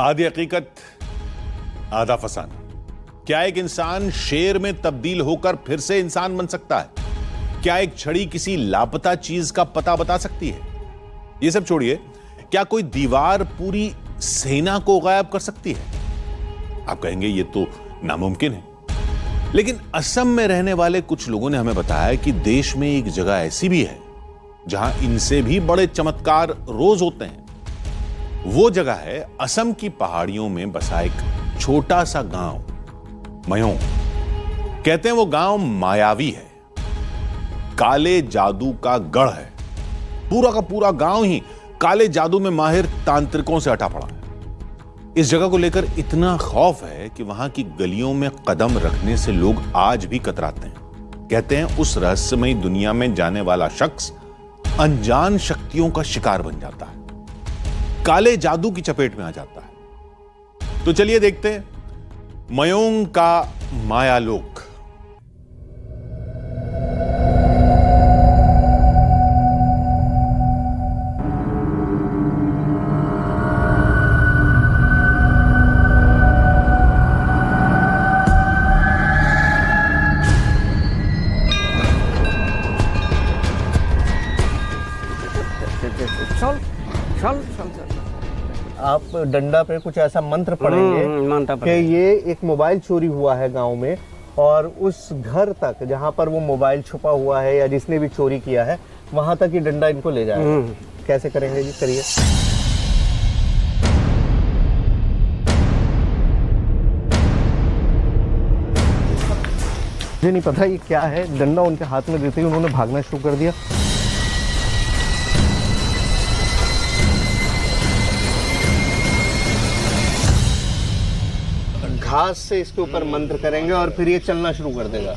आधी हकीकत आधा फसाना। क्या एक इंसान शेर में तब्दील होकर फिर से इंसान बन सकता है? क्या एक छड़ी किसी लापता चीज का पता बता सकती है? यह सब छोड़िए, क्या कोई दीवार पूरी सेना को गायब कर सकती है? आप कहेंगे यह तो नामुमकिन है, लेकिन असम में रहने वाले कुछ लोगों ने हमें बताया कि देश में एक जगह ऐसी भी है जहां इनसे भी बड़े चमत्कार रोज होते हैं। वो जगह है असम की पहाड़ियों में बसा एक छोटा सा गांव मयोंग। कहते हैं वो गांव मायावी है, काले जादू का गढ़ है। पूरा का पूरा गांव ही काले जादू में माहिर तांत्रिकों से अटा पड़ा है। इस जगह को लेकर इतना खौफ है कि वहां की गलियों में कदम रखने से लोग आज भी कतराते हैं। कहते हैं उस रहस्यमयी दुनिया में जाने वाला शख्स अनजान शक्तियों का शिकार बन जाता है, काले जादू की चपेट में आ जाता है। तो चलिए देखते हैं मयोंग का मायालोक। आप डंडा पे कुछ ऐसा मंत्र पढ़ेंगे कि ये एक मोबाइल चोरी हुआ है गांव में, और उस घर तक जहां पर वो मोबाइल छुपा हुआ है या जिसने भी चोरी किया है वहां तक ये डंडा इनको ले जाएगा। कैसे करेंगे जी? करिए। मुझे नहीं पता ये क्या है। डंडा उनके हाथ में देते ही उन्होंने भागना शुरू कर दिया। घास से इसके ऊपर मंत्र करेंगे और फिर ये चलना शुरू कर देगा।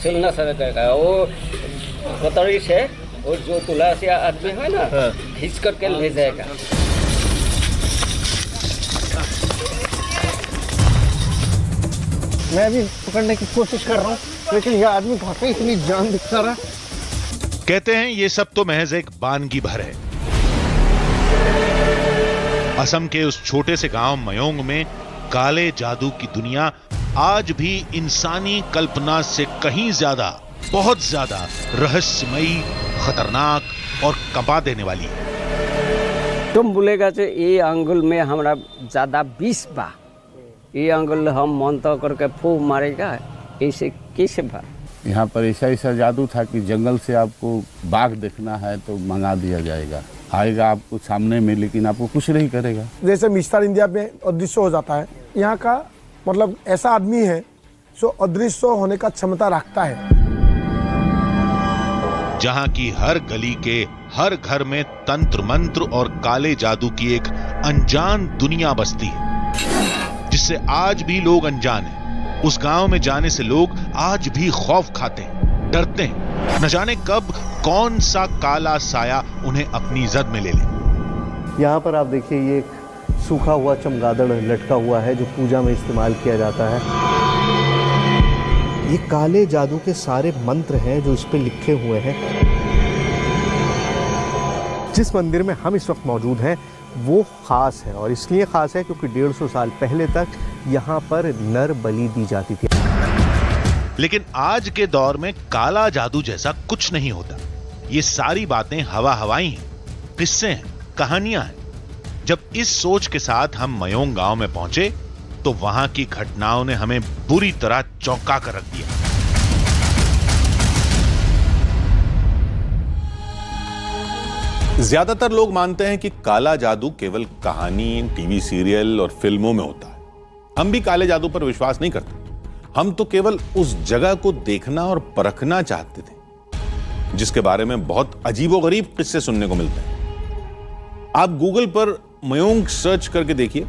चलना शुरू करेगा। वो कोतरी से वो जो तुलसी आदमी है ना, खींच करके ले जाएगा। मैं भी पकड़ने की कोशिश कर रहा हूँ, लेकिन यह आदमी वाकई इतनी जान दिखा रहा है। कहते हैं ये सब तो महज एक बानगी भर है। असम के उस छोटे से गांव मयोंग में काले जादू की दुनिया आज भी इंसानी कल्पना से कहीं ज्यादा, बहुत ज्यादा रहस्यमयी, खतरनाक और कंपा देने वाली है। तुम बोलेगा कि ये अंगुल में हमारा ज्यादा विष बा, ये अंगुल हम मंत्र करके फूंक मारेगा, ऐसे कैसे बा? यहाँ पर ऐसा जादू था कि जंगल से आपको बाघ देखना है तो मंगा दिया जाएगा, आएगा आपको सामने में, लेकिन आपको कुछ नहीं करेगा। जैसे मिस्टर इंडिया में अदृश्य हो जाता है, यहाँ का मतलब ऐसा आदमी है जो अदृश्य होने का क्षमता रखता है। जहाँ की हर गली के हर घर में तंत्र मंत्र और काले जादू की एक अनजान दुनिया बसती है, जिससे आज भी लोग अनजान हैं। उस गांव में जाने से लोग आज भी खौफ खाते हैं, डरते हैं। न जाने कब कौन सा काला साया उन्हें अपनी जद में ले ले। यहाँ पर आप देखिए, ये एक सूखा हुआ चमगादड़ लटका हुआ है जो पूजा में इस्तेमाल किया जाता है। ये काले जादू के सारे मंत्र हैं जो इस पे लिखे हुए हैं। जिस मंदिर में हम इस वक्त मौजूद हैं वो खास है, और इसलिए खास है क्योंकि 150 साल पहले तक यहाँ पर नर बलि दी जाती थी। लेकिन आज के दौर में काला जादू जैसा कुछ नहीं होता। ये सारी बातें हवा हवाई हैं, किस्से हैं, कहानियां हैं। जब इस सोच के साथ हम मयोंग गांव में पहुंचे तो वहां की घटनाओं ने हमें बुरी तरह चौंका कर रख दिया। ज्यादातर लोग मानते हैं कि काला जादू केवल कहानी, टीवी सीरियल और फिल्मों में होता है। हम भी काले जादू पर विश्वास नहीं करते। हम तो केवल उस जगह को देखना और परखना चाहते थे जिसके बारे में बहुत अजीबोगरीब किस्से सुनने को मिलते हैं। आप गूगल पर मयोंग सर्च करके देखिए,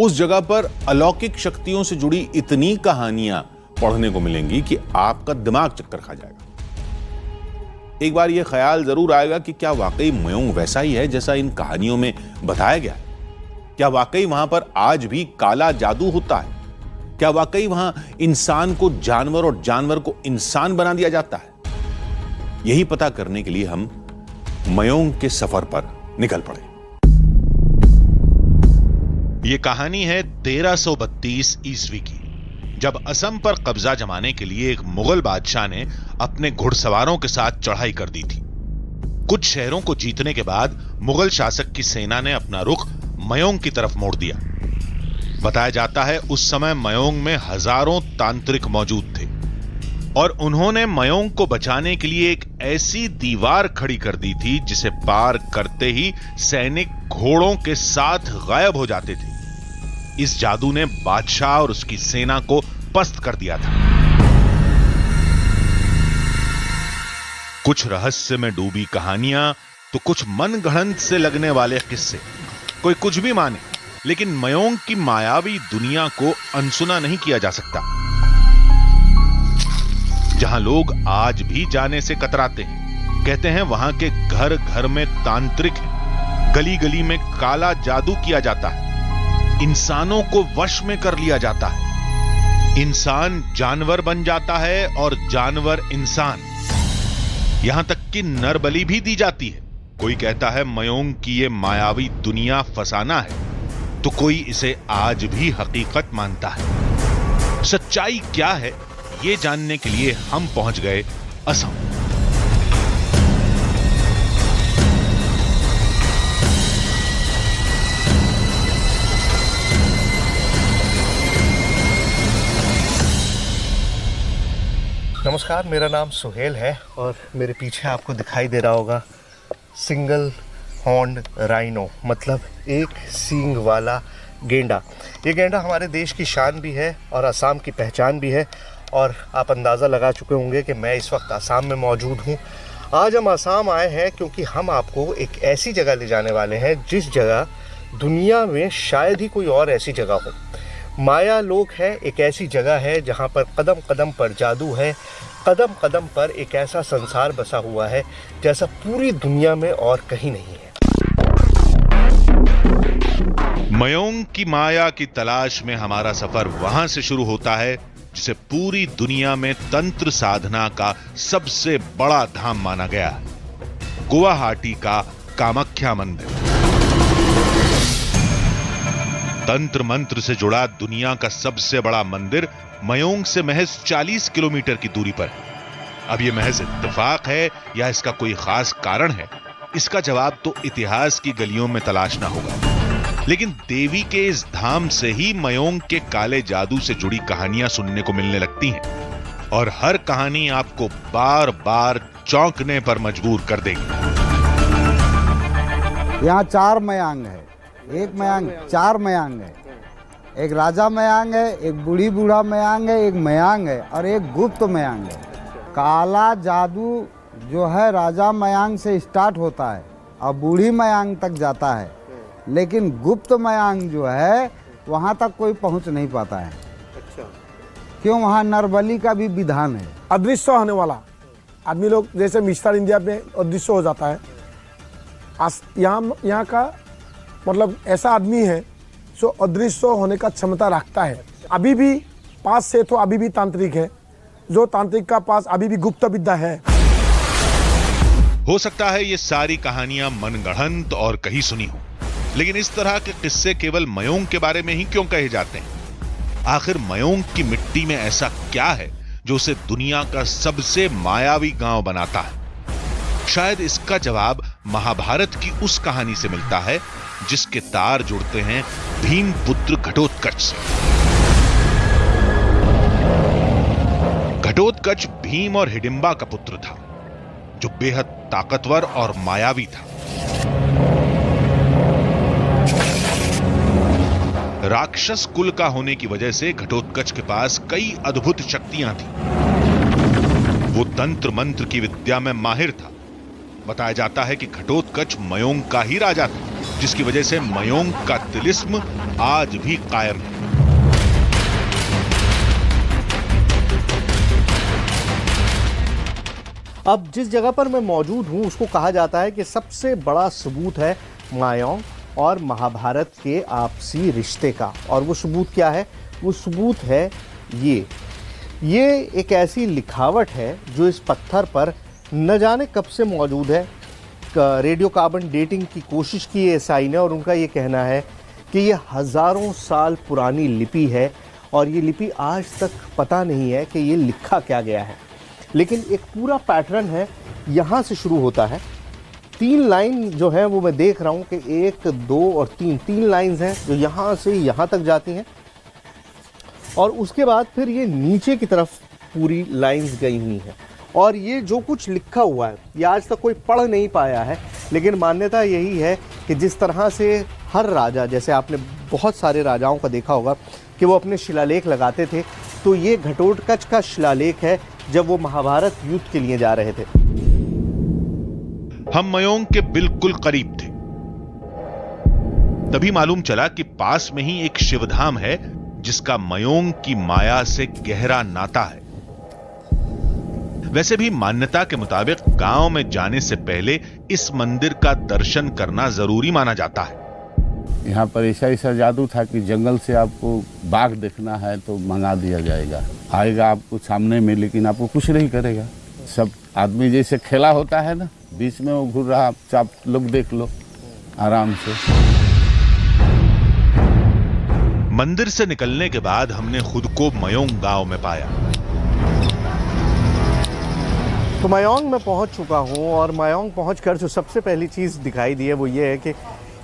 उस जगह पर अलौकिक शक्तियों से जुड़ी इतनी कहानियां पढ़ने को मिलेंगी कि आपका दिमाग चक्कर खा जाएगा। एक बार यह ख्याल जरूर आएगा कि क्या वाकई मयोंग वैसा ही है जैसा इन कहानियों में बताया गया है? क्या वाकई वहां पर आज भी काला जादू होता है? क्या वाकई वहां इंसान को जानवर और जानवर को इंसान बना दिया जाता है? यही पता करने के लिए हम मयोंग के सफर पर निकल पड़े। ये कहानी है 1332 ईस्वी की, जब असम पर कब्जा जमाने के लिए एक मुगल बादशाह ने अपने घुड़सवारों के साथ चढ़ाई कर दी थी। कुछ शहरों को जीतने के बाद मुगल शासक की सेना ने अपना रुख मयोंग की तरफ मोड़ दिया। बताया जाता है उस समय मयोंग में हजारों तांत्रिक मौजूद थे और उन्होंने मयोंग को बचाने के लिए एक ऐसी दीवार खड़ी कर दी थी जिसे पार करते ही सैनिक घोड़ों के साथ गायब हो जाते थे। इस जादू ने बादशाह और उसकी सेना को पस्त कर दिया था। कुछ रहस्य में डूबी कहानियां तो कुछ मनगढ़ंत से लगने वाले किस्से, कोई कुछ भी माने, लेकिन मयोंग की मायावी दुनिया को अनसुना नहीं किया जा सकता, जहां लोग आज भी जाने से कतराते हैं। कहते हैं वहां के घर घर में तांत्रिक हैं, गली गली में काला जादू किया जाता है, इंसानों को वश में कर लिया जाता है, इंसान जानवर बन जाता है और जानवर इंसान, यहां तक कि नर बलि भी दी जाती है। कोई कहता है मयोंग की ये मायावी दुनिया फसाना है, तो कोई इसे आज भी हकीकत मानता है। सच्चाई क्या है, ये जानने के लिए हम पहुंच गए असम। नमस्कार, मेरा नाम सुहेल है और मेरे पीछे आपको दिखाई दे रहा होगा सिंगल हॉर्न राइनो, मतलब एक सींग वाला गेंडा। ये गेंडा हमारे देश की शान भी है और असम की पहचान भी है। और आप अंदाज़ा लगा चुके होंगे कि मैं इस वक्त असम में मौजूद हूँ। आज हम असम आए हैं क्योंकि हम आपको एक ऐसी जगह ले जाने वाले हैं जिस जगह दुनिया में शायद ही कोई और ऐसी जगह हो। माया लोक है, एक ऐसी जगह है जहाँ पर कदम कदम पर जादू है, कदम कदम पर एक ऐसा संसार बसा हुआ है जैसा पूरी दुनिया में और कहीं नहीं है। मयोंग की माया की तलाश में हमारा सफर वहां से शुरू होता है जिसे पूरी दुनिया में तंत्र साधना का सबसे बड़ा धाम माना गया है, गुवाहाटी का कामाख्या मंदिर। तंत्र मंत्र से जुड़ा दुनिया का सबसे बड़ा मंदिर मयोंग से महज 40 किलोमीटर की दूरी पर है। अब यह महज इत्तेफाक है या इसका कोई खास कारण है, इसका जवाब तो इतिहास की गलियों में तलाशना होगा। लेकिन देवी के इस धाम से ही मयोंग के काले जादू से जुड़ी कहानियां सुनने को मिलने लगती हैं और हर कहानी आपको बार बार चौंकने पर मजबूर कर देगी। यहाँ 4 मयांग है, एक मयांग 4 मयांग है, एक राजा मयांग है, एक बूढ़ी बूढ़ा मयांग है, एक मयांग है और एक गुप्त मयांग है। काला जादू जो है राजा मयांग से स्टार्ट होता है और बूढ़ी मयांग तक जाता है, लेकिन गुप्त मयांग जो है वहाँ तक कोई पहुँच नहीं पाता है। अच्छा। क्यों? वहाँ नरबली का भी विधान है। अदृश्य होने वाला आदमी लोग जैसे मिस्टर इंडिया में अदृश्य हो जाता है, यहाँ का मतलब ऐसा आदमी है जो अदृश्य होने का क्षमता रखता है। अभी भी पास से तो अभी भी तांत्रिक है, जो तांत्रिक का पास अभी भी गुप्त विद्या है। हो सकता है ये सारी कहानियां मनगढ़ंत और कहीं सुनी हो, लेकिन इस तरह के किस्से केवल मयोंग के बारे में ही क्यों कहे जाते हैं? आखिर मयोंग की मिट्टी में ऐसा क्या है जो उसे दुनिया का सबसे मायावी गांव बनाता है? शायद इसका जवाब महाभारत की उस कहानी से मिलता है जिसके तार जुड़ते हैं भीमपुत्र घटोत्कच से। घटोत्कच भीम और हिडिंबा का पुत्र था, जो बेहद ताकतवर और मायावी था। राक्षस कुल का होने की वजह से घटोत्कच के पास कई अद्भुत शक्तियां थी। वो तंत्र मंत्र की विद्या में माहिर था। बताया जाता है कि घटोत्कच मयोंग का ही राजा था, जिसकी वजह से मयोंग का तिलिस्म आज भी कायम है। अब जिस जगह पर मैं मौजूद हूं उसको कहा जाता है कि सबसे बड़ा सबूत है मयोंग और महाभारत के आपसी रिश्ते का। और वो सबूत क्या है? वो सबूत है ये एक ऐसी लिखावट है जो इस पत्थर पर न जाने कब से मौजूद है। रेडियो कार्बन डेटिंग की कोशिश की है एसआई ने और उनका ये कहना है कि ये हज़ारों साल पुरानी लिपि है और ये लिपि आज तक पता नहीं है कि ये लिखा क्या गया है। लेकिन एक पूरा पैटर्न है, यहाँ से शुरू होता है। 3 लाइन जो है वो मैं देख रहा हूँ कि 1, 2 और 3 लाइन्स हैं जो यहाँ से यहाँ तक जाती हैं और उसके बाद फिर ये नीचे की तरफ पूरी लाइन्स गई हुई हैं। और ये जो कुछ लिखा हुआ है ये आज तक कोई पढ़ नहीं पाया है, लेकिन मान्यता यही है कि जिस तरह से हर राजा, जैसे आपने बहुत सारे राजाओं का देखा होगा कि वो अपने शिलालेख लगाते थे, तो ये घटोत्कच का शिलालेख है जब वो महाभारत युद्ध के लिए जा रहे थे। हम मयोंग के बिल्कुल करीब थे, तभी मालूम चला कि पास में ही एक शिवधाम है जिसका मयोंग की माया से गहरा नाता है। वैसे भी मान्यता के मुताबिक गांव में जाने से पहले इस मंदिर का दर्शन करना जरूरी माना जाता है। यहाँ पर ऐसा जादू था कि जंगल से आपको बाघ देखना है तो मंगा दिया जाएगा, आएगा आपको सामने में, लेकिन आपको कुछ नहीं करेगा। सब आदमी जैसे खेला होता है ना, बीच में वो घूर रहा, आप लोग देख लो आराम से। मंदिर से निकलने के बाद हमने खुद को मयोंग गांव में पाया। तो मयोंग में पहुंच चुका हूं और मयोंग पहुंचकर जो सबसे पहली चीज़ दिखाई दी है वो ये है कि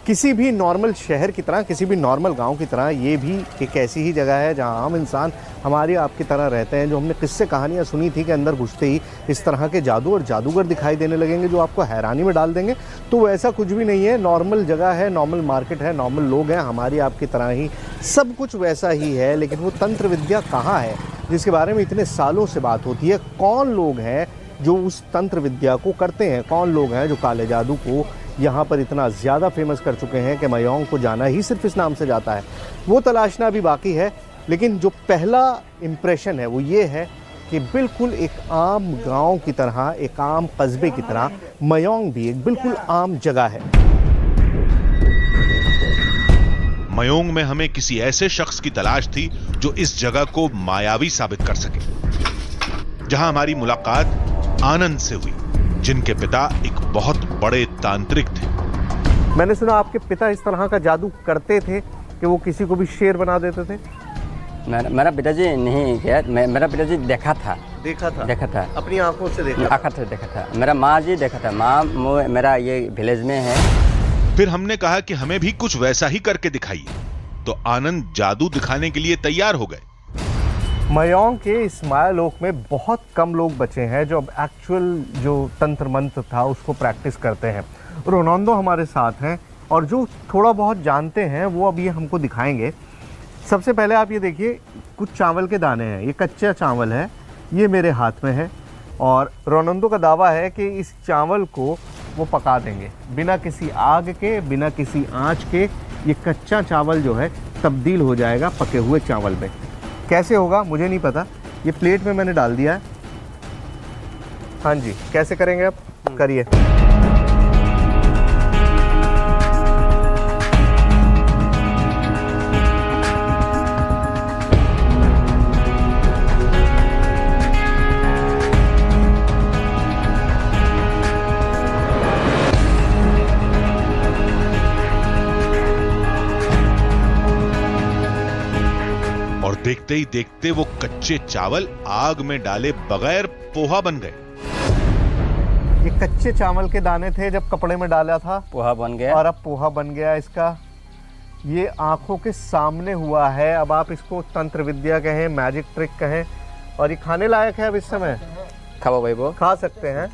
किसी भी नॉर्मल शहर की तरह, किसी भी नॉर्मल गांव की तरह ये भी एक ऐसी ही जगह है जहां आम इंसान हमारी आपकी तरह रहते हैं। जो हमने किस्से कहानियां सुनी थी कि अंदर घुसते ही इस तरह के जादू और जादूगर दिखाई देने लगेंगे जो आपको हैरानी में डाल देंगे, तो वैसा कुछ भी नहीं है। नॉर्मल जगह है, नॉर्मल मार्केट है, नॉर्मल लोग हैं, हमारी आपकी तरह ही सब कुछ वैसा ही है। लेकिन वो तंत्र विद्या कहाँ है जिसके बारे में इतने सालों से बात होती है? कौन लोग हैं जो उस तंत्र विद्या को करते हैं? कौन लोग हैं जो काले जादू को यहाँ पर इतना ज़्यादा फेमस कर चुके हैं कि मयोंग को जाना ही सिर्फ इस नाम से जाता है? वो तलाशना भी बाकी है। लेकिन जो पहला इम्प्रेशन है वो ये है कि बिल्कुल एक आम गांव की तरह, एक आम कस्बे की तरह मयोंग भी एक बिल्कुल आम जगह है। मयोंग में हमें किसी ऐसे शख्स की तलाश थी जो इस जगह को मायावी साबित कर सके। जहां हमारी मुलाकात आनंद से हुई, जिनके पिता एक बहुत बड़े तांत्रिक थे। मैंने सुना आपके पिता इस तरह का जादू करते थे कि वो किसी को भी शेर बना देते थे। मेरा पिताजी नहीं किया, मेरा पिताजी देखा था अपनी आंखों से देखा था। मेरा माँ जी देखा था। माँ मेरा ये विलेज में है। फिर हमने कहा कि हमें भी कुछ वैसा ही करके दिखाइए, तो आनंद जादू दिखाने के लिए तैयार हो गए। मयोंग के इस मायालोक में बहुत कम लोग बचे हैं जो अब एक्चुअल जो तंत्र मंत्र था उसको प्रैक्टिस करते हैं। रोनाल्डो हमारे साथ हैं और जो थोड़ा बहुत जानते हैं वो अब ये हमको दिखाएंगे। सबसे पहले आप ये देखिए, कुछ चावल के दाने हैं, ये कच्चा चावल है, ये मेरे हाथ में है और रोनाल्डो का दावा है कि इस चावल को वो पका देंगे बिना किसी आग के, बिना किसी आँच के। ये कच्चा चावल जो है तब्दील हो जाएगा पके हुए चावल में। कैसे होगा मुझे नहीं पता। ये प्लेट में मैंने डाल दिया है। हाँ जी, कैसे करेंगे आप? करिए। देखते ही देखते वो कच्चे चावल आग में डाले बगैर पोहा बन गए। ये कच्चे चावल के दाने थे, जब कपड़े में डाला था पोहा बन गया और अब पोहा बन गया इसका। ये आंखों के सामने हुआ है। अब आप इसको तंत्र विद्या कहें, मैजिक ट्रिक कहें, और ये खाने लायक है अब इस समय। खाओ भाई, वो खा सकते हैं।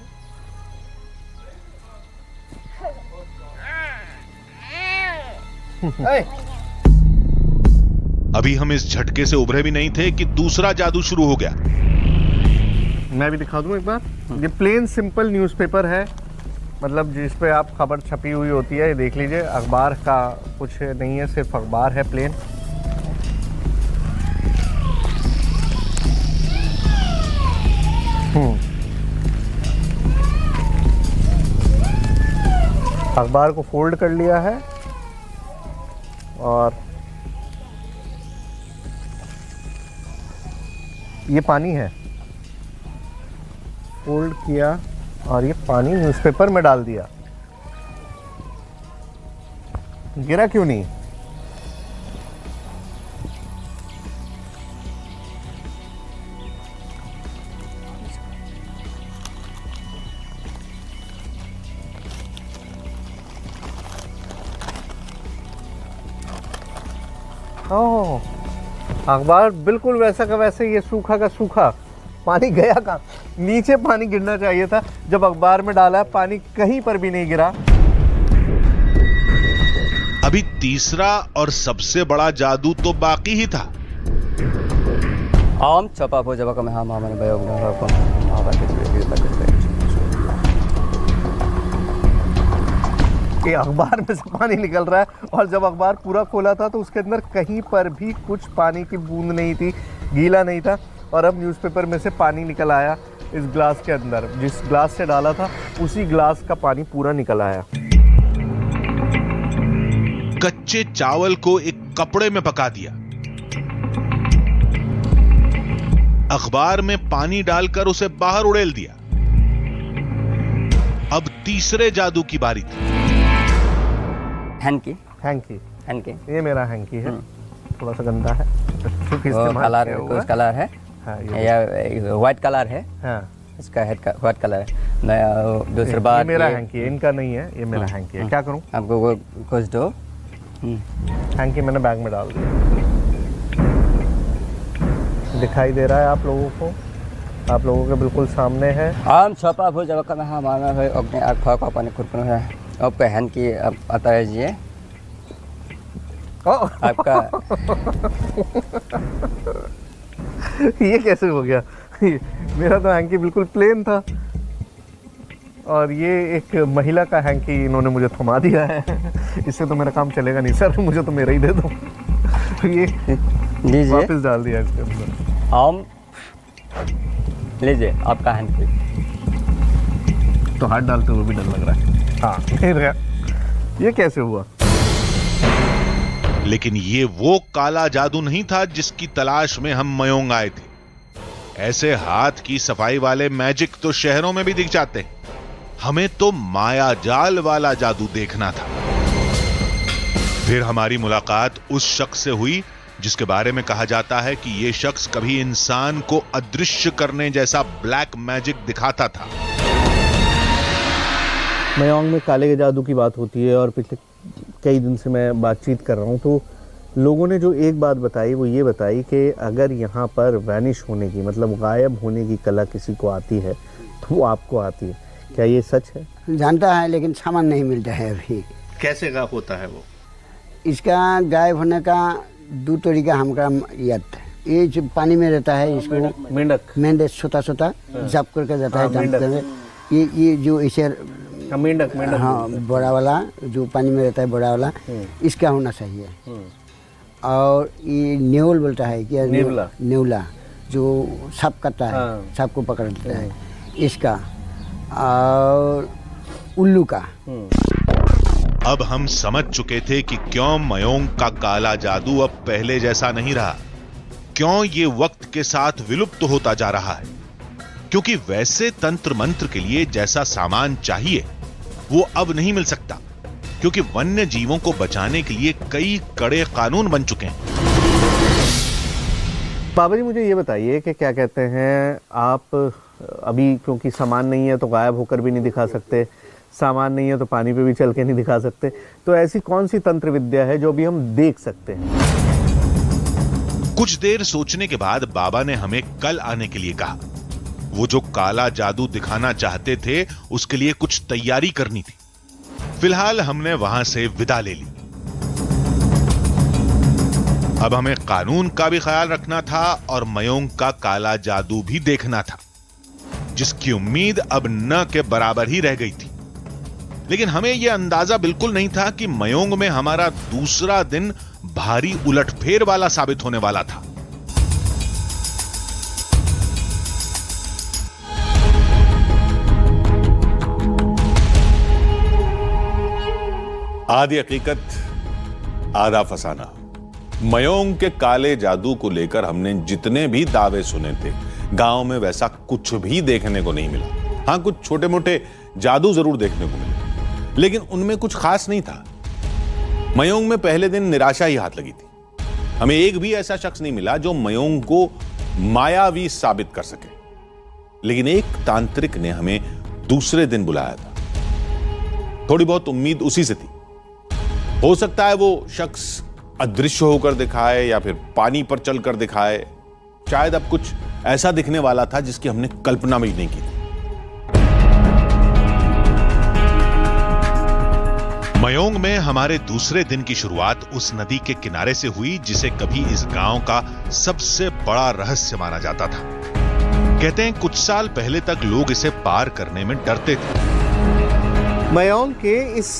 अभी हम इस झटके से उभरे भी नहीं थे कि दूसरा जादू शुरू हो गया। मैं भी दिखा दूं एक बार। ये प्लेन सिंपल न्यूज़पेपर है, मतलब जिस पे आप खबर छपी हुई होती है। ये देख लीजिए, अखबार का कुछ नहीं है, सिर्फ अखबार है प्लेन। अखबार को फोल्ड कर लिया है और ये पानी है, फोल्ड किया और ये पानी न्यूज़पेपर में डाल दिया। गिरा क्यों नहीं? ओह, अखबार बिल्कुल वैसा का वैसे, ये सूखा का सूखा। पानी गया कहाँ? नीचे पानी गिरना चाहिए था, जब अखबार में डाला पानी कहीं पर भी नहीं गिरा। अभी तीसरा और सबसे बड़ा जादू तो बाकी ही था। आम छपा हो जब में हम हमारे बयोग कि अखबार में से पानी निकल रहा है, और जब अखबार पूरा खोला था तो उसके अंदर कहीं पर भी कुछ पानी की बूंद नहीं थी, गीला नहीं था। और अब न्यूज़पेपर में से पानी निकल आया इस ग्लास के अंदर, जिस ग्लास से डाला था उसी ग्लास का पानी पूरा निकल आया। कच्चे चावल को एक कपड़े में पका दिया, अखबार में पानी डालकर उसे बाहर उड़ेल दिया। अब तीसरे जादू की बारी थी। हैंकी हैंकी, हैंकी ये मेरा हैंकी है, थोड़ा सा गंदा है, कलर कुछ कलर है। हाँ, या व्हाइट कलर है। हाँ, इसका हेड का व्हाइट कलर है। मैं दूसरी बात, मेरा हैंकी है, इनका नहीं है, ये मेरा हैंकी है। क्या करूं? आपको कुछ दो। हैंकी मैंने बैग में डाल दिया। दिखाई दे रहा है आप लोगों को? आप लोगों के बिल्कुल सामने है। हम छपा हो जब का हम आना है अपने आँख को अपने खुद को है। आपका हैंकी आता है जी आपका। ये कैसे हो गया? मेरा तो हैंकी बिल्कुल प्लेन था, और ये एक महिला का हैंकी इन्होंने मुझे थमा दिया है। इससे तो मेरा काम चलेगा नहीं सर, मुझे तो मेरा ही दे दो। ये लीजिए, वापस डाल दिया इसके अंदर। हम लीजिए आपका हैंकी। तो हाथ डालते हुए भी डर लग रहा है। हाँ, फिर ये कैसे हुआ? लेकिन ये वो काला जादू नहीं था जिसकी तलाश में हम मयोंग आए थे। ऐसे हाथ की सफाई वाले मैजिक तो शहरों में भी दिख जाते हैं, हमें तो माया जाल वाला जादू देखना था। फिर हमारी मुलाकात उस शख्स से हुई जिसके बारे में कहा जाता है कि यह शख्स कभी इंसान को अदृश्य करने जैसा ब्लैक मैजिक दिखाता था। मयोंग में काले जादू की बात होती है, और पिछले कई दिन से मैं बातचीत कर रहा हूँ, तो लोगों ने जो एक बात बताई वो ये बताई कि अगर यहाँ पर वैनिश होने की, मतलब गायब होने की कला किसी को आती है तो वो आपको आती है। क्या ये सच है? जानता है, लेकिन सामान नहीं मिलता है अभी। कैसे का होता है वो? इसका गायब होने का दो तरीका हमका याद है। ये जो पानी में रहता है, इसको मेंढक छोटा छोटा जब करके जाता है। ये जो इसे मेंढक हाँ, बड़ा वाला जो पानी में रहता है, बड़ा वाला, इसका होना चाहिए। और ये नेउल बोलता है क्या? नेउला जो सांप काटता है, सांप को पकड़ लेता है, इसका। और उल्लू का। अब हम समझ चुके थे कि क्यों मयोंग का काला जादू अब पहले जैसा नहीं रहा, क्यों ये वक्त के साथ विलुप्त होता जा रहा है। क्योंकि वैसे तंत्र मंत्र के लिए जैसा सामान चाहिए वो अब नहीं मिल सकता, क्योंकि वन्य जीवों को बचाने के लिए कई कड़े कानून बन चुके हैं। बाबा जी, मुझे ये बताइए कि क्या कहते हैं आप, अभी क्योंकि सामान नहीं है तो गायब होकर भी नहीं दिखा सकते, सामान नहीं है तो पानी पे भी चल के नहीं दिखा सकते, तो ऐसी कौन सी तंत्र विद्या है जो भी हम देख सकते हैं? कुछ देर सोचने के बाद बाबा ने हमें कल आने के लिए कहा। वो जो काला जादू दिखाना चाहते थे उसके लिए कुछ तैयारी करनी थी। फिलहाल हमने वहां से विदा ले ली। अब हमें कानून का भी ख्याल रखना था और मयोंग का काला जादू भी देखना था, जिसकी उम्मीद अब न के बराबर ही रह गई थी। लेकिन हमें यह अंदाजा बिल्कुल नहीं था कि मयोंग में हमारा दूसरा दिन भारी उलटफेर वाला साबित होने वाला था। आधी हकीकत आधा फसाना। मयोंग के काले जादू को लेकर हमने जितने भी दावे सुने थे, गांव में वैसा कुछ भी देखने को नहीं मिला। हां, कुछ छोटे मोटे जादू जरूर देखने को मिले, लेकिन उनमें कुछ खास नहीं था। मयोंग में पहले दिन निराशा ही हाथ लगी थी। हमें एक भी ऐसा शख्स नहीं मिला जो मयोंग को मायावी साबित कर सके। लेकिन एक तांत्रिक ने हमें दूसरे दिन बुलाया था। थोड़ी बहुत उम्मीद उसी से थी। हो सकता है वो शख्स अदृश्य होकर दिखाए या फिर पानी पर चलकर दिखाए, शायद अब कुछ ऐसा दिखने वाला था जिसकी हमने कल्पना भी नहीं की थी। मयोंग में हमारे दूसरे दिन की शुरुआत उस नदी के किनारे से हुई जिसे कभी इस गांव का सबसे बड़ा रहस्य माना जाता था। कहते हैं कुछ साल पहले तक लोग इसे पार करने में डरते थे। मयोंग के इस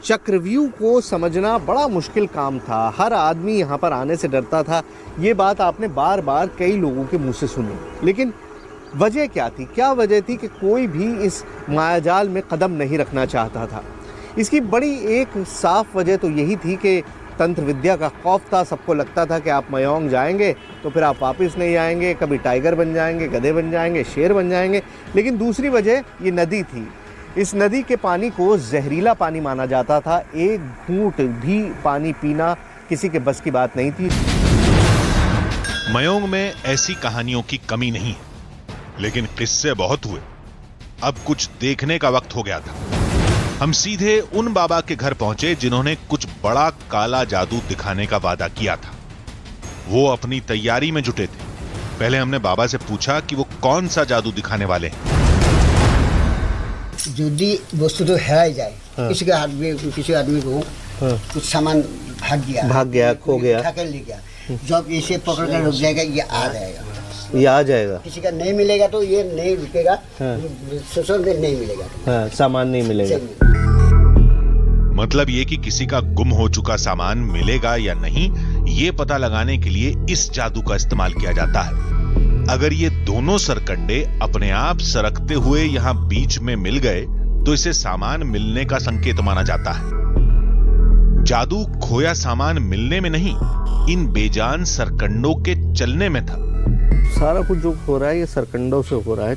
चक्रव्यूह को समझना बड़ा मुश्किल काम था। हर आदमी यहाँ पर आने से डरता था। ये बात आपने बार बार कई लोगों के मुंह से सुनी, लेकिन वजह क्या थी? क्या वजह थी कि कोई भी इस मायाजाल में कदम नहीं रखना चाहता था? इसकी बड़ी एक साफ वजह तो यही थी कि तंत्र विद्या का खौफ था। सबको लगता था कि आप मयोंग जाएंगे तो फिर आप वापस नहीं आएंगे, कभी टाइगर बन जाएंगे, गधे बन जाएंगे, शेर बन जाएंगे। लेकिन दूसरी वजह ये नदी थी। इस नदी के पानी को जहरीला पानी माना जाता था। एक घूंट भी पानी पीना किसी के बस की बात नहीं थी। मयोंग में ऐसी कहानियों की कमी नहीं है, लेकिन किस्से बहुत हुए। अब कुछ देखने का वक्त हो गया था। हम सीधे उन बाबा के घर पहुंचे जिन्होंने कुछ बड़ा काला जादू दिखाने का वादा किया था। वो अपनी तैयारी में जुटे थे। पहले हमने बाबा से पूछा कि वो कौन सा जादू दिखाने वाले हैं। यदि वस्तु तो हेरा जाए, किसी के हाथ में किसी आदमी को कुछ सामान भाग गया, खो गया, उठा कर ले गया, जब इसे पकड़ कर रुक जाएगा, ये आ जाएगा। किसी का नहीं मिलेगा तो ये नहीं रुकेगा, नहीं मिलेगा, सामान नहीं मिलेगा। मतलब ये कि किसी का गुम हो चुका सामान मिलेगा या नहीं, ये पता लगाने के लिए इस जादू का इस्तेमाल किया जाता है। अगर ये दोनों सरकंडे अपने आप सरकते हुए यहां बीच में मिल गए तो इसे सामान मिलने का संकेत माना जाता है। जादू खोया सामान मिलने में नहीं, इन बेजान सरकंडों के चलने में था। सारा कुछ जो हो रहा है ये सरकंडों से हो रहा है।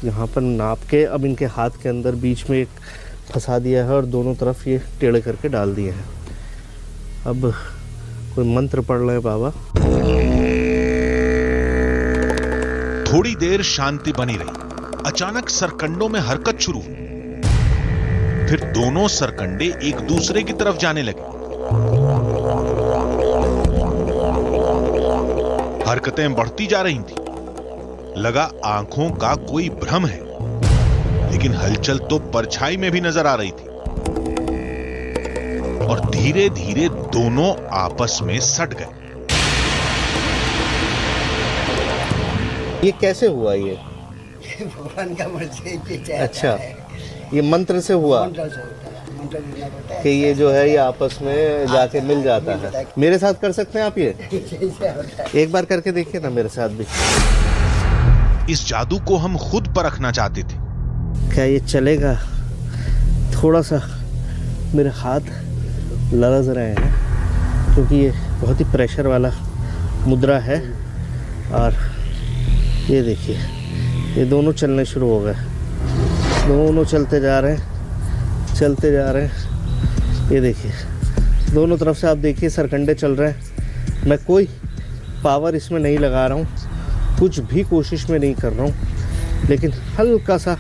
यहाँ पर नाप के अब इनके हाथ के अंदर बीच में एक फंसा दिया है और दोनों तरफ ये टेढ़े करके डाल दिए हैं। अब कोई मंत्र पढ़ रहे हैं बाबा। थोड़ी देर शांति बनी रही। अचानक सरकंडों में हरकत शुरू हुई। फिर दोनों सरकंडे एक दूसरे की तरफ जाने लगे। हरकतें बढ़ती जा रही थी। लगा आंखों का कोई भ्रम है, लेकिन हलचल तो परछाई में भी नजर आ रही थी। और धीरे धीरे दोनों आपस में सट गए। ये कैसे हुआ? ये भगवान का मर्जी। अच्छा, ये मंत्र से हुआ कि ये जो है ये आपस में जाके मिल जाता है। मेरे साथ कर सकते हैं आप ये? एक बार करके देखिए ना मेरे साथ भी। इस जादू को हम खुद परखना चाहते थे। क्या ये चलेगा? थोड़ा सा मेरे हाथ लरज रहे हैं क्योंकि ये बहुत ही प्रेशर वाला मुद्रा है। और ये देखिए, ये दोनों चलने शुरू हो गए। दोनों चलते जा रहे हैं, चलते जा रहे हैं। ये देखिए, दोनों तरफ से आप देखिए सरकंडे चल रहे हैं। मैं कोई पावर इसमें नहीं लगा रहा हूँ, कुछ भी कोशिश में नहीं कर रहा हूँ, लेकिन हल्का सा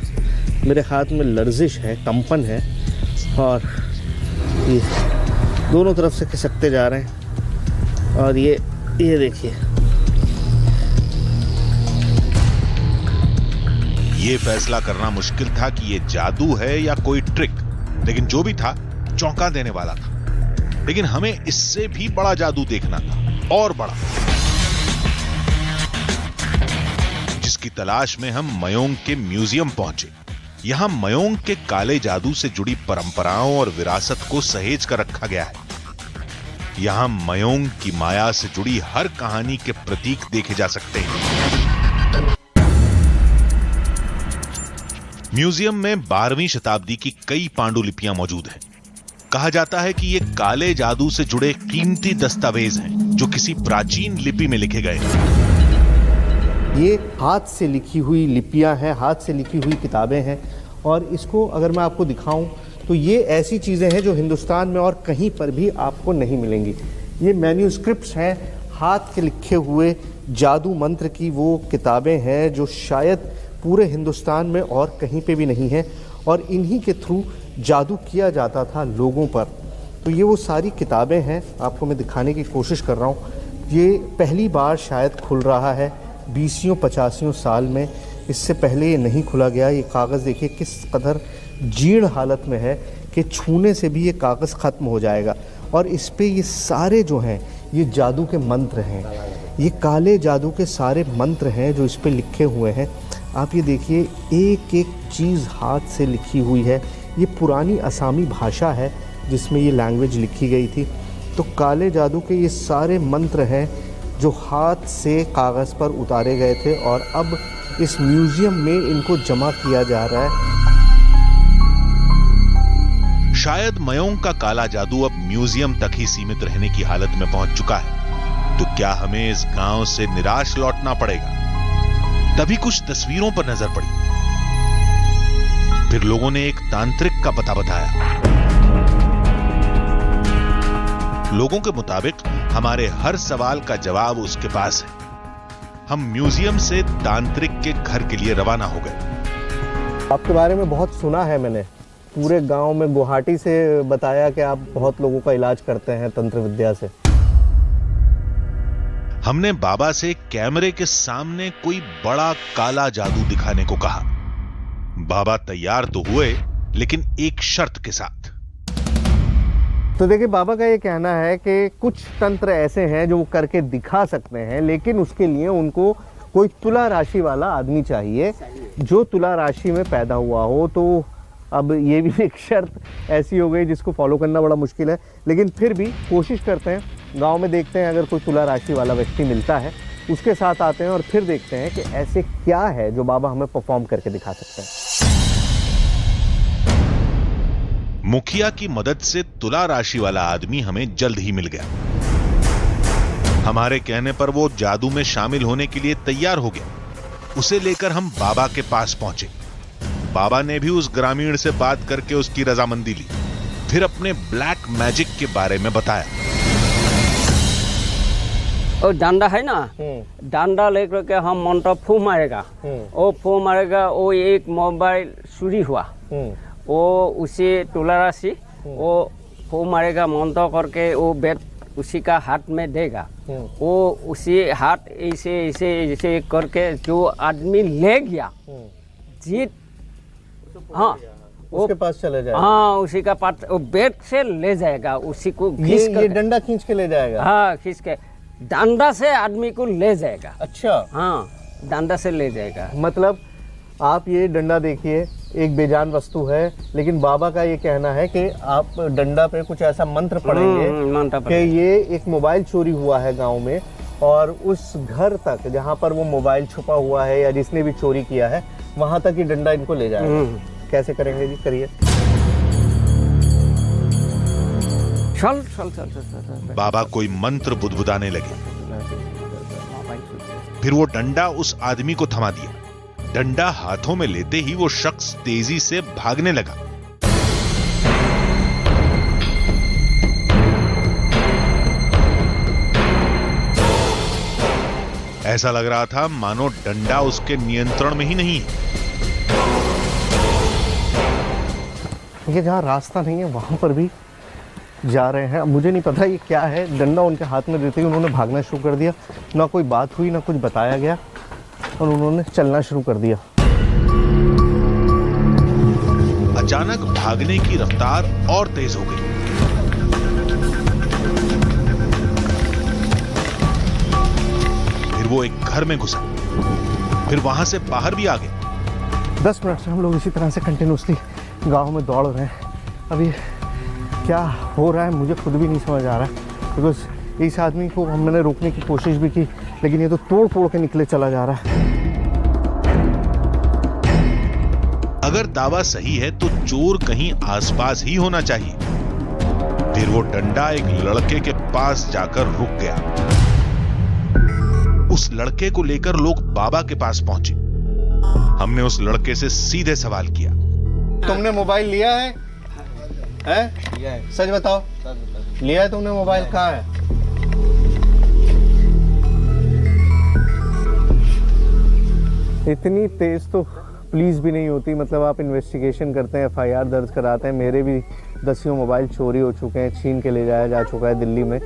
मेरे हाथ में लर्जिश है, कंपन है। और ये दोनों तरफ से खिसकते जा रहे हैं। और ये देखिए, ये फैसला करना मुश्किल था कि ये जादू है या कोई ट्रिक, लेकिन जो भी था चौंका देने वाला था। लेकिन हमें इससे भी बड़ा जादू देखना था, और बड़ा, जिसकी तलाश में हम मयोंग के म्यूजियम पहुंचे। यहां मयोंग के काले जादू से जुड़ी परंपराओं और विरासत को सहेज कर रखा गया है। यहां मयोंग की माया से जुड़ी हर कहानी के प्रतीक देखे जा सकते हैं। म्यूजियम में 12वीं शताब्दी की कई पांडुलिपियां मौजूद हैं। कहा जाता है कि ये काले जादू से जुड़े कीमती दस्तावेज हैं जो किसी प्राचीन लिपि में लिखे गए हैं। ये हाथ से लिखी हुई लिपियां हैं, हाथ से लिखी हुई किताबें हैं। और इसको अगर मैं आपको दिखाऊं तो ये ऐसी चीज़ें हैं जो हिंदुस्तान में और कहीं पर भी आपको नहीं मिलेंगी। ये मैन्यूस्क्रिप्ट्स हैं, हाथ के लिखे हुए जादू मंत्र की वो किताबें हैं जो शायद पूरे हिंदुस्तान में और कहीं पे भी नहीं है। और इन्हीं के थ्रू जादू किया जाता था लोगों पर। तो ये वो सारी किताबें हैं, आपको मैं दिखाने की कोशिश कर रहा हूँ। ये पहली बार शायद खुल रहा है 20-50 साल में, इससे पहले ये नहीं खुला गया। ये कागज़ देखिए किस कदर जीर्ण हालत में है कि छूने से भी ये कागज़ ख़त्म हो जाएगा। और इस पे ये सारे जो हैं ये जादू के मंत्र हैं, ये काले जादू के सारे मंत्र हैं जो इस पे लिखे हुए हैं। आप ये देखिए एक एक चीज़ हाथ से लिखी हुई है। ये पुरानी असामी भाषा है जिसमें ये लैंग्वेज लिखी गई थी। तो काले जादू के ये सारे मंत्र हैं जो हाथ से कागज़ पर उतारे गए थे और अब इस म्यूज़ियम में इनको जमा किया जा रहा है। शायद मयोंग का काला जादू अब म्यूजियम तक ही सीमित रहने की हालत में पहुंच चुका है। तो क्या हमें इस गांव से निराश लौटना पड़ेगा? तभी कुछ तस्वीरों पर नजर पड़ी। फिर लोगों ने एक तांत्रिक का पता बताया। लोगों के मुताबिक हमारे हर सवाल का जवाब उसके पास है। हम म्यूजियम से तांत्रिक के घर के लिए रवाना हो गए। आपके बारे में बहुत सुना है मैंने, पूरे गांव में गुवाहाटी से बताया कि आप बहुत लोगों का इलाज करते हैं तंत्र विद्या से। हमने बाबा से कैमरे के सामने कोई बड़ा काला जादू दिखाने को कहा। बाबा तैयार तो हुए, लेकिन एक शर्त के साथ। तो देखिए, बाबा का ये कहना है कि कुछ तंत्र ऐसे हैं जो वो करके दिखा सकते हैं, लेकिन उसके लिए उनको कोई तुला राशि वाला आदमी चाहिए जो तुला राशि में पैदा हुआ हो। तो अब ये भी एक शर्त ऐसी हो गई जिसको फॉलो करना बड़ा मुश्किल है, लेकिन फिर भी कोशिश करते हैं। गांव में देखते हैं अगर कोई तुला राशि वाला व्यक्ति मिलता है, उसके साथ आते हैं और फिर देखते हैं कि ऐसे क्या है जो बाबा हमें परफॉर्म करके दिखा सकते हैं। मुखिया की मदद से तुला राशि वाला आदमी हमें जल्द ही मिल गया। हमारे कहने पर वो जादू में शामिल होने के लिए तैयार हो गया। उसे लेकर हम बाबा के पास पहुंचे। बाबा ने भी उस ग्रामीण से बात करके उसकी रजामंदी ली, फिर अपने ब्लैक मैजिक के बारे में बताया। और डंडा है ना, डंडा लेकर के हम मंत्र फू मारेगा, वो फू मारेगा, वो एक मोबाइल चोरी हुआ, वो उसे तुला राशि वो फू मारेगा मंत्र करके, वो बेट उसी का हाथ में देगा। वो उसी हाथ ऐसे ऐसे ऐसे करके जो आदमी ले गया जीत, हाँ उसके पास चले जाएगा। हाँ उसी का पास वो बेट से ले जाएगा, उसी को ये डंडा खींच के ले जाएगा। हाँ खींच के डंडा से आदमी को ले जाएगा। अच्छा, हाँ डंडा से ले जाएगा। मतलब आप ये डंडा देखिए, एक बेजान वस्तु है, लेकिन बाबा का ये कहना है कि आप डंडा पे कुछ ऐसा मंत्र पढ़ेंगे कि ये एक मोबाइल चोरी हुआ है गांव में, और उस घर तक जहां पर वो मोबाइल छुपा हुआ है या जिसने भी चोरी किया है वहां तक ये डंडा इनको ले जाएगा। कैसे करेंगे जी? करिए। चल चल चल चल। बाबा कोई मंत्र बुदबुदाने लगे। फिर वो डंडा उस आदमी को थमा दिया। डंडा हाथों में लेते ही वो शख्स तेजी से भागने लगा। ऐसा लग रहा था मानो डंडा उसके नियंत्रण में ही नहीं है। ये जहाँ रास्ता नहीं है वहां पर भी जा रहे हैं। मुझे नहीं पता ये क्या है। डंडा उनके हाथ में देते ही उन्होंने भागना शुरू कर दिया। ना कोई बात हुई, ना कुछ बताया गया, और उन्होंने चलना शुरू कर दिया। अचानक भागने की रफ्तार और तेज हो गई। फिर वो एक घर में घुसा, फिर वहां से बाहर भी आ गए। 10 मिनट से हम लोग इसी तरह से कंटिन्यूसली गांव में दौड़ रहे हैं। अभी क्या हो रहा है मुझे खुद भी नहीं समझ आ रहा है, बिकॉज इस आदमी को हमने रोकने की कोशिश भी की, लेकिन ये तो तोड़ फोड़ के निकले चला जा रहा है। अगर दावा सही है तो चोर कहीं आसपास ही होना चाहिए। फिर वो डंडा एक लड़के के पास जाकर रुक गया। उस लड़के को लेकर लोग बाबा के पास पहुंचे। हमने उस लड़के से सीधे सवाल किया, तुमने मोबाइल लिया है? लिया है। सच बताओ, लिया है तुमने मोबाइल? कहाँ है? इतनी तेज तो पुलिस भी नहीं होती, मतलब आप इन्वेस्टिगेशन करते हैं, FIR दर्ज कराते हैं। मेरे भी 10 मोबाइल चोरी हो चुके हैं, छीन के ले जाया जा चुका है दिल्ली में।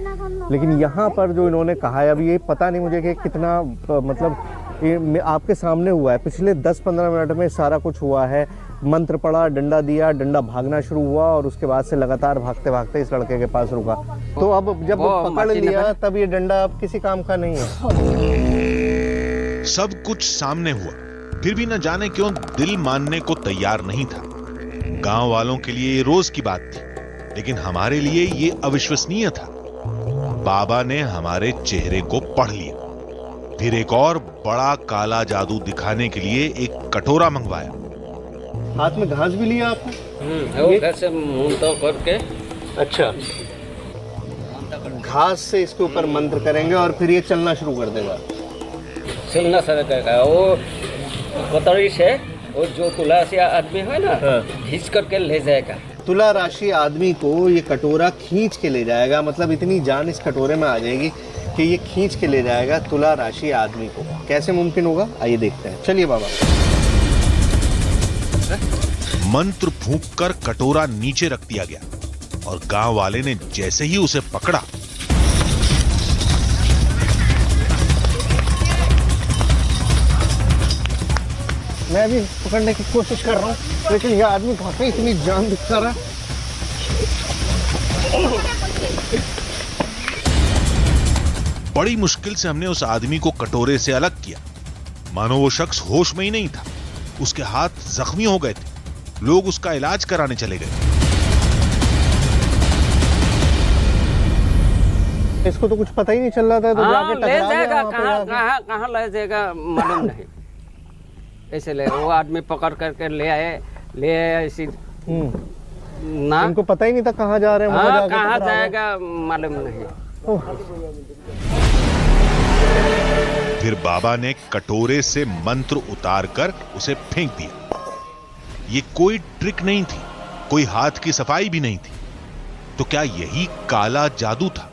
लेकिन यहाँ पर जो इन्होंने कहा है, अभी ये पता नहीं मुझे कि कितना मतलब ये आपके सामने हुआ है, पिछले 10-15 मिनट में सारा कुछ हुआ है। मंत्र पड़ा, डंडा दिया, डंडा भागना शुरू हुआ और उसके बाद से लगातार भागते भागते इस लड़के के पास रुका। तो अब जब पकड़ लिया तब ये डंडा अब किसी काम का नहीं है। सब कुछ सामने हुआ, फिर भी न जाने क्यों दिल मानने को तैयार नहीं था। गांव वालों के लिए ये रोज की बात थी, लेकिन हमारे लिए ये अविश्वसनीय था। बाबा ने हमारे चेहरे को पढ़ लिया, फिर एक और बड़ा काला जादू दिखाने के लिए एक कटोरा मंगवाया। हाथ में घास भी लिया आपने? वो कैसे मुंह तो करके। अच्छा, घास से इसके ऊपर मंत्र करेंगे और फिर ये चलना शुरू कर देगा। चलना शुरू करेगा। वो कटोरी से वो जो तुला राशि आदमी है ना, खींच करके ले जाएगा। तुला राशि आदमी को ये कटोरा खींच के ले जाएगा, मतलब इतनी जान इस कटोरे में आ जाएगी कि ये खींच के ले जाएगा तुला राशि आदमी को। कैसे मुमकिन होगा, आइए देखते हैं। चलिए बाबा। मंत्र फूंककर कटोरा नीचे रख दिया गया और गांव वाले ने जैसे ही उसे पकड़ा, मैं भी पकड़ने की कोशिश कर रहा हूँ, लेकिन ये आदमी काफी इतनी जान दिखा रहा है। बड़ी मुश्किल से हमने उस आदमी को कटोरे से अलग किया। मानो वो शख्स होश में ही नहीं था। उसके हाथ जख्मी हो गए थे, लोग उसका इलाज कराने चले गए। इसको तो कुछ पता ही नहीं चल रहा था, तो जाके टकरा गया। कहाँ ले जाएगा मालूम नहीं। ऐसे ले वो आदमी पकड़ करके ले आया इसी ना, इनको पता ही नहीं था कहाँ जा रहे हैं। कहाँ जाएगा मालूम नहीं। फिर बाबा ने कटोरे से मंत्र उतारकर उसे फेंक दिया। ये कोई ट्रिक नहीं थी, कोई हाथ की सफाई भी नहीं थी। तो क्या यही काला जादू था?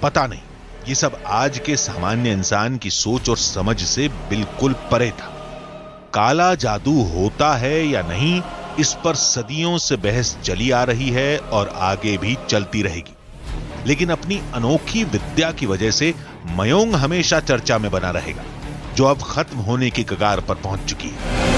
पता नहीं। ये सब आज के सामान्य इंसान की सोच और समझ से बिल्कुल परे था। काला जादू होता है या नहीं, इस पर सदियों से बहस चली आ रही है और आगे भी चलती रहेगी। लेकिन अपनी अनोखी विद्या की वजह से मयोंग हमेशा चर्चा में बना रहेगा, जो अब खत्म होने की कगार पर पहुंच चुकी है।